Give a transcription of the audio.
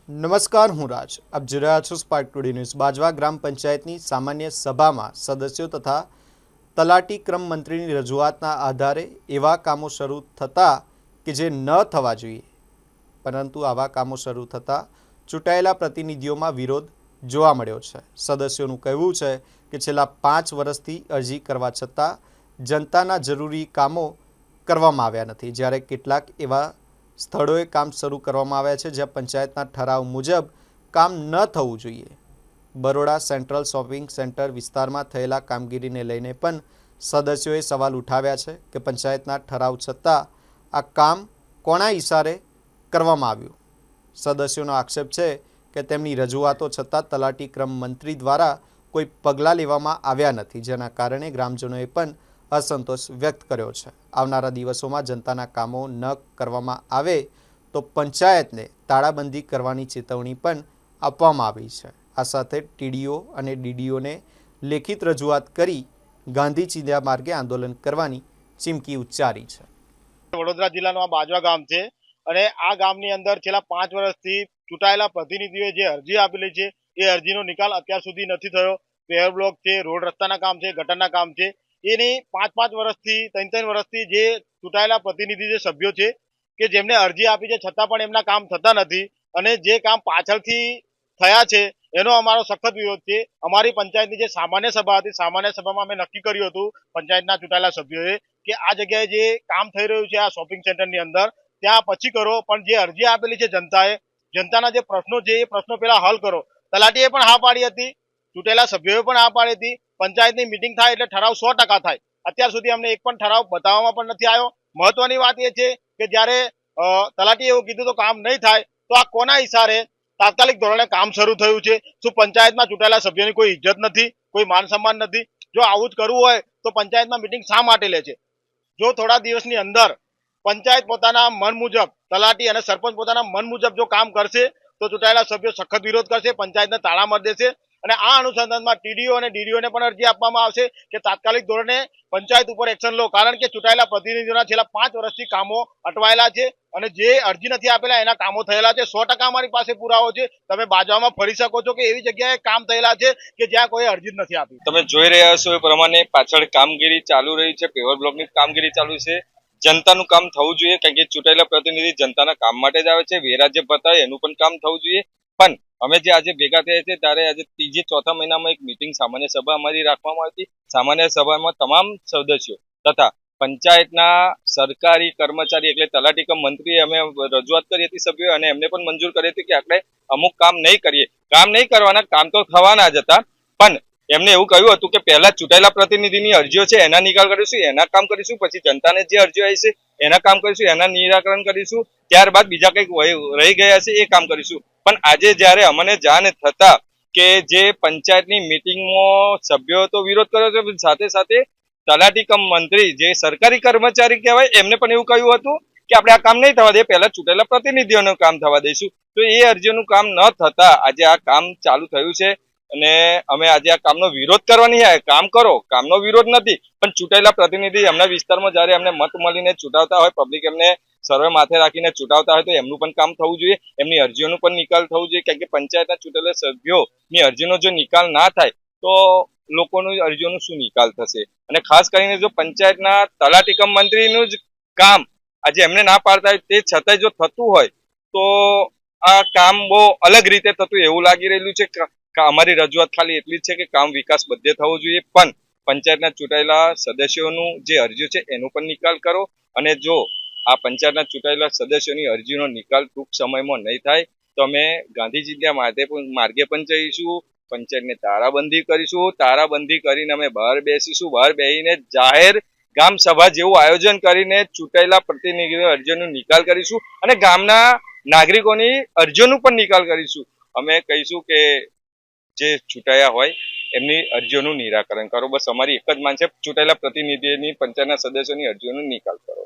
નમસ્કાર, હું રાજ. આપ જોઈ રહ્યા છો સ્પાર્ક ટુડે ન્યૂઝ. બાજવા ગ્રામ પંચાયતની સામાન્ય સભામાં સદસ્યો તથા તલાટી ક્રમ મંત્રીની રજૂઆતના આધારે એવા કામો શરૂ થતા કે જે ન થવા જોઈએ, પરંતુ આવા કામો શરૂ થતાં ચૂંટાયેલા પ્રતિનિધિઓમાં વિરોધ જોવા મળ્યો છે. સદસ્યોનું કહેવું છે કે છેલ્લા 5 વર્ષથી અરજી કરવા છતાં જનતાના જરૂરી કામો કરવામાં આવ્યા નથી, જ્યારે કેટલાક એવા સ્થળોએ કામ શરૂ કરવામાં આવ્યા છે જ્યાં પંચાયતના ઠરાવ મુજબ કામ ન થવું જોઈએ. બરોડા સેન્ટ્રલ શોપિંગ સેન્ટર વિસ્તારમાં થયેલા કામગીરીને લઈને પણ સદસ્યોએ સવાલ ઉઠાવ્યા છે કે પંચાયતના ઠરાવ છતાં આ કામ કોના ઇશારે કરવામાં આવ્યું. સદસ્યોનો આક્ષેપ છે કે તેમની રજૂઆતો છતાં તલાટી ક્રમ મંત્રી દ્વારા કોઈ પગલાં લેવામાં આવ્યા નથી, જેના કારણે ગ્રામજનોએ પણ અસંતોષ વ્યક્ત કર્યો છે. આવનારા દિવસોમાં જનતાના કામો ન કરવામાં આવે તો પંચાયતને તાળાબંધી કરવાની ચેતવણી પણ આપવામાં આવી છે. આ સાથે ટીડીઓ અને ડીડીઓને લેખિત રજૂઆત કરી ગાંધી ચિંધ્યા માર્ગે આંદોલન કરવાની ચીમકી ઉચ્ચારી છે. વડોદરા જિલ્લાનું આ બાજવા ગામ છે અને આ ગામની અંદર છેલ્લા 5 વર્ષથી ચૂંટાયેલા પ્રતિનિધિઓએ જે અરજી આપેલી છે એ અરજીનો નિકાલ અત્યાર સુધી નથી થયો. પેવર બ્લોક છે, રોડ રસ્તાના કામ છે, ગટરના કામ છે, એની 5 વર્ષથી 3 વર્ષથી જે ચૂંટાયેલા પ્રતિનિધિ જે સભ્યો છે કે જેમને અરજી આપી છે છતાં પણ એમના કામ થતા નથી અને જે કામ પાછળથી થયા છે એનો અમારો સખત વિરોધ છે. અમારી પંચાયતની જે સામાન્ય સભા હતી, સામાન્ય સભામાં અમે નક્કી કર્યું હતું પંચાયતના ચૂંટાયેલા સભ્યોએ કે આ જગ્યાએ જે કામ થઈ રહ્યું છે આ શોપિંગ સેન્ટરની અંદર ત્યાં પછી કરો, પણ જે અરજી આપેલી છે જનતાએ, જનતાના જે પ્રશ્નો છે એ પ્રશ્નો પહેલા હલ કરો. તલાટીએ પણ હા પાડી હતી, ચૂંટેલા સભ્યોએ પણ હા પાડી હતી. પંચાયતની મિટિંગ થાય એટલે ઠરાવ 100% થાય. અત્યાર સુધી અમને એક પણ ઠરાવ બતાવવામાં પણ નથી આવ્યો. મહત્વની વાત એ છે કે જ્યારે તલાટીએ એવું કીધું તો કામ નહીં થાય, તો આ કોના ઇશારે તાત્કાલિક ધોરણે કામ શરૂ થયું છે? શું પંચાયતમાં ચૂંટાયેલા સભ્યોની કોઈ ઇજ્જત નથી, કોઈ માન સન્માન નથી? જો આવું જ કરવું હોય તો પંચાયતમાં મિટિંગ શા માટે લે છે? જો થોડા દિવસની અંદર પંચાયત પોતાના મન મુજબ, તલાટી અને સરપંચ પોતાના મન મુજબ જો કામ કરશે તો ચૂંટાયેલા સભ્યો સખત વિરોધ કરશે, પંચાયતને તાળા મારી દેશે અને આ અનુસંધાનમાં ટીડીઓ અને ડીડીઓને પણ અરજી આપવામાં આવશે કે તાત્કાલિક ધોરણે પંચાયત ઉપર એક્શન લો, કારણ કે ચૂંટાયેલા પ્રતિનિધિઓના છેલ્લા 5 વર્ષથી કામો અટવાયેલા છે અને જે અરજી નથી આપેલા એના કામો થયેલા છે. 100% અમારી પાસે પુરાવો છે. તમે બાજવામાં ફરી શકો છો કે એવી જગ્યાએ કામ થયેલા છે કે જ્યાં કોઈ અરજી નથી આપી. તમે જોઈ રહ્યા છો એ પ્રમાણે પાછળ કામગીરી ચાલુ રહી છે, પેવર બ્લોકની કામગીરી ચાલુ છે. જનતાનું કામ થવું જોઈએ, કારણ કે ચૂંટાયેલા પ્રતિનિધિ જનતાના કામ માટે જ આવે છે. વેરા જે બતાવે એનું પણ કામ થવું જોઈએ. પણ અમે જે આજે ભેગા થયા છે ત્યારે આજે ત્રીજે ચોથા મહિનામાં એક મીટિંગ સામાન્ય સભા અમારી રાખવામાં આવી હતી. સામાન્ય સભામાં તમામ સદસ્યો તથા પંચાયતના સરકારી કર્મચારી એટલે તલાટી કમ મંત્રીએ અમે રજૂઆત કરી હતી સભ્યો, અને એમને પણ મંજૂર કરી હતી કે આપણે અમુક કામ નહીં કરીએ. કામ નહીં કરવાના, કામ તો થવાના જ હતા, પણ એમને એવું કહ્યું હતું કે પહેલા ચૂંટાયેલા પ્રતિનિધિની અરજીઓ છે એના નિકાલ કરીશું, એના કામ કરીશું, પછી જનતાને જે અરજીઓ આવી છે એના કામ કરીશું, એના નિરાકરણ કરીશું, ત્યારબાદ બીજા કંઈક રહી ગયા છે એ કામ કરીશું. પણ આજે જ્યારે અમને જાણ થતા કે જે પંચાયતની મિટિંગમાં સભ્યો તો વિરોધ કર્યો છે, સાથે સાથે તલાટી કમ મંત્રી જે સરકારી કર્મચારી કહેવાય એમને પણ એવું કહ્યું હતું કે આપણે આ કામ નહીં થવા દે, પહેલા ચૂંટાયેલા પ્રતિનિધિઓનું કામ થવા દઈશું. તો એ અરજીઓનું કામ ન થતા આજે આ કામ ચાલુ થયું છે અને અમે આજે આ કામનો વિરોધ કરવાની છે. કામ કરો, કામનો વિરોધ નથી, પણ ચૂંટાયેલા પ્રતિનિધિ એમના વિસ્તારમાં જ્યારે એમને મત મળીને ચૂંટાવતા હોય, પબ્લિક એમને સર્વે માથે રાખીને ચૂંટાવતા હોય તો એમનું પણ કામ થવું જોઈએ, એમની અરજીઓનું પણ નિકાલ થવું જોઈએ. કારણ કે પંચાયતના ચૂંટાયેલા સભ્યોની અરજીનો જો નિકાલ ના થાય તો લોકોની અરજીઓનું શું નિકાલ થશે? અને ખાસ કરીને જો પંચાયતના તલાટી કમ મંત્રીનું જ કામ આજે એમને ના પાડતા હોય તે છતાંય જો થતું હોય તો આ કામ બહુ અલગ રીતે થતું એવું લાગી રહેલું છે. અમારી રજૂઆત ખાલી એટલી જ છે કે કામ વિકાસ બધે થવો જોઈએ, પણ પંચાયતના ચૂંટાયેલા સદસ્યોનું જે અરજીઓ છે એનો પણ નિકાલ કરો. અને જો આ પંચાયતના ચૂંટાયેલા સદસ્યોની અરજીનો નિકાલ ટૂંક સમયમાં નહીં થાય તો અમે ગાંધી ચિંધ્યા માર્ગે પણ જઈશું, પંચાયતને તારાબંધી કરીશું. તારાબંધી કરીને અમે બહાર બેસીશું, બહાર બેસીને જાહેર ગામ સભા જેવું આયોજન કરીને ચૂંટાયેલા પ્રતિનિધિઓ અરજીઓનો નિકાલ કરીશું અને ગામના નાગરિકોની અરજીઓનું પણ નિકાલ કરીશું. અમે કહીશું કે જે ચૂંટાયા હોય એમની અરજીઓનું નિરાકરણ કરો. બસ અમારી એક જ માંગ છે, ચૂંટાયેલા પ્રતિનિધિઓની પંચાયતના સદસ્યોની અરજીઓનો નિકાલ કરો.